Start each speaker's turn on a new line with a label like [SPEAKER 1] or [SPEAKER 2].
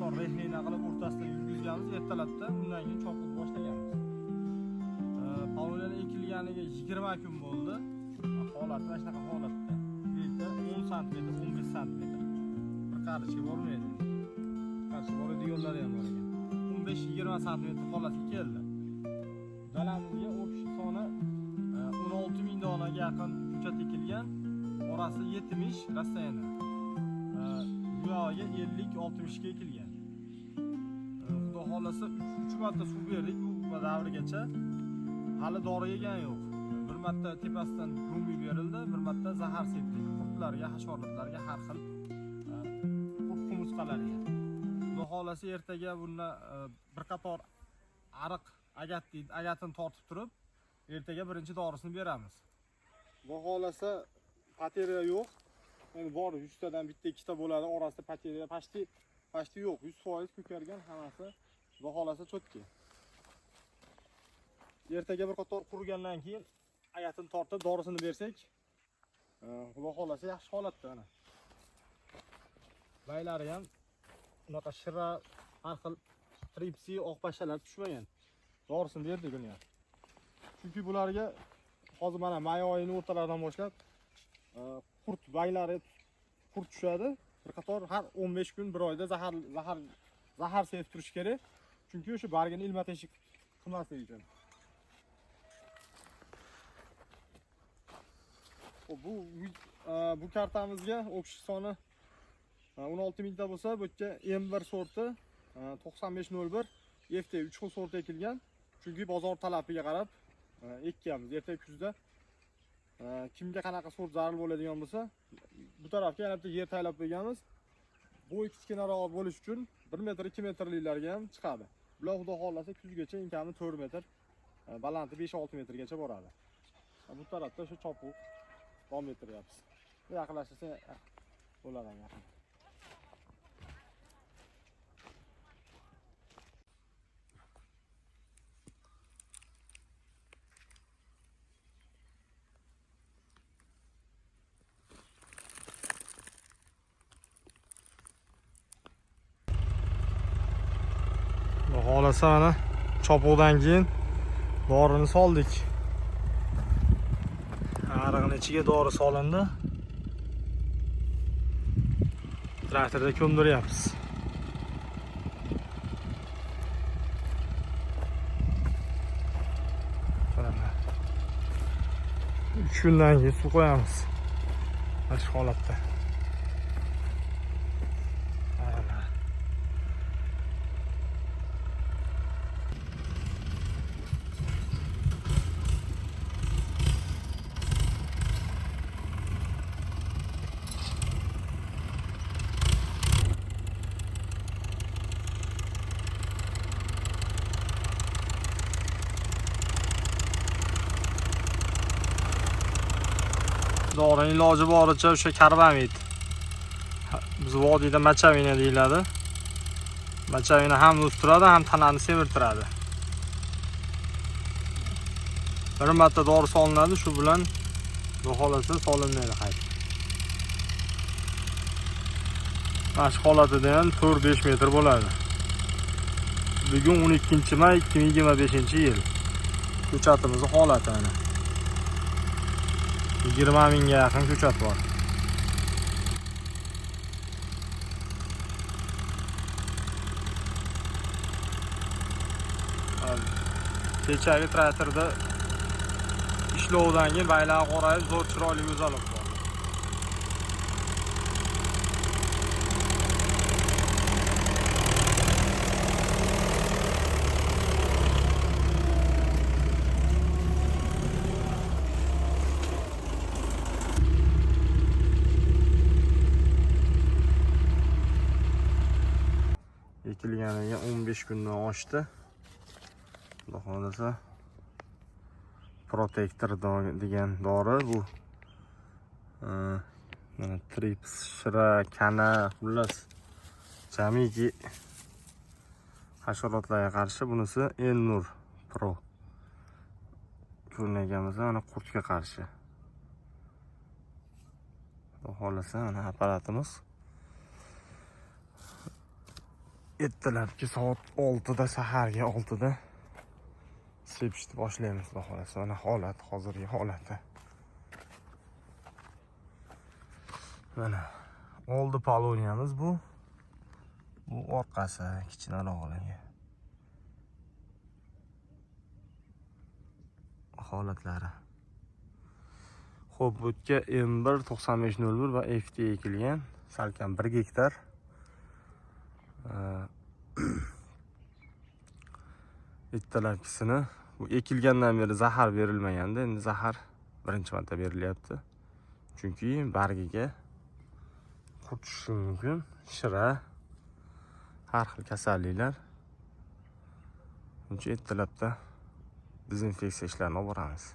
[SPEAKER 1] qator rexina qilib o'rtasida yurgizganmiz ertalabda, undan keyin chopib boshlaganmiz. Paulina ekilganiga 20 kun bo'ldi. Holati mana shunaqa holatda. Bitta 10 sm, 15 sm. Bir qarichga bormaydi. Qarshi boradigan yo'llari ham bor ekan. 15-20 sm holatga keldi. Dalamizga o'pish soni 16.000 donaga yaqin ko'chat ekilgan. Orasi 70 rastayana. Bu yog'iga 50-60 ga ekilgan. Xudo xolasa 3 marta suv berdik bu davrgacha. Hali dori yegan yo'q. Bir marta tepasidan rumbi berildi, bir marta zahar sepdik. Qurtlarga, hasharotlarga, har xil qurtqumursqalarga. Xudo xolasa ertaga bunda bir qator ariq agatini tortib turib, ertaga birinchi dorisini beramiz. Xudo xolasa pateriya yo'q. Endi bor 100 tadan bitta ikkita bo'ladi, orasida pateriya pashti yo'q. 100% ko'kargan hammasi. Xudo xolasa cho'tki. Ertaga bir qator qurgandan keyin agatini tortib dorisini bersak, xudo xolasa yaxshi holatda mana. Baylari ham unaqa shira, har xil tripsi, oq pashalar tushmagan. Dorisini berdik uni ham. Chunki bularga hozir mana may oyining o'rtalaridan boshlab baylari qurt tushadi. Bir qator har 15 kun, bir oyda zahar sevib turish kerak. Chunki o'sha bargini ilma-teshik qilmaslik uchun. Bu kartamizga o'pish soni 16.000 ta bo'lsa, bu yerga M1 sorti 9501 FT3 xil sort ekilgan. Chunki bozor talabiga qarab ekkanmiz. Ertaga kuzda kimga qanaqa sort zarur bo'ladigan bo'lsa, bu tarafga yana bitta yer taylab qo'yganmiz. Bo'y kichkinaroq bo'lish uchun 1 metr 2 metrliklarga ham chiqadi. Bular xudo xolasa kuzgacha inkami 4 metr, balanti 5-6 metrgacha boradi. Bu tarafda shu chopuq davom ettiryapmiz. Yaqinlashsa bo'ladi yaqin. Xolasa mana chopuqdan keyin dorini soldik. Ariqning ichiga dori solindi. Traktorda ko'mdiryapmiz. Mana 3 kundan keyin suv qo'yamiz. Mana shu holatda. Dorining iloji boricha o'sha karbamid. Biz vodiyda machavina deyiladi. Machavina ham o'stiradi, ham tanani semirtiradi. Bir marta dori solinadi, shu bilan xohlasa solinmaydi qayta. Mana shu holatida ham 4-5 metr bo'ladi. Bugun 12-may 2025-yil. Ko'chatimizning holati ana. 20 mingga yaqin ko'chat bor. Kechagi traktorda ishlovdan keyin baylar qorayib, zo'r chiroyli go'zallik bor. Ekilganiga 15 kundan oshdi. Xudo xolasa Protector degan dori bu. Mana trips, shira, kana, xullas jamiki hasharotlarga qarshi. Bunisi Elnur Pro. Ko'rnaganmiz mana qurtga qarshi. Xudo xolasa mana apparatimiz. Ertalabki soat 6da, saharga 6da sepishni boshlaymiz xudo xolasa. Mana holat, hozirgi holati. Mana oldi poloniyamiz bu. Bu orqasi kichikroqligi. Holatlari. Xo'p, butga M1 9501 va FT ekilgan. Salkam 1 gektar. Ertalabkisini bu ekilgandan beri zahar berilmaganda, endi zahar birinchi marta berilyapti. Chunki bargiga qurt tushishi mumkin, shira, har xil kasalliklar. Buncha ertalabda dezinfeksiya ishlarini olib boramiz.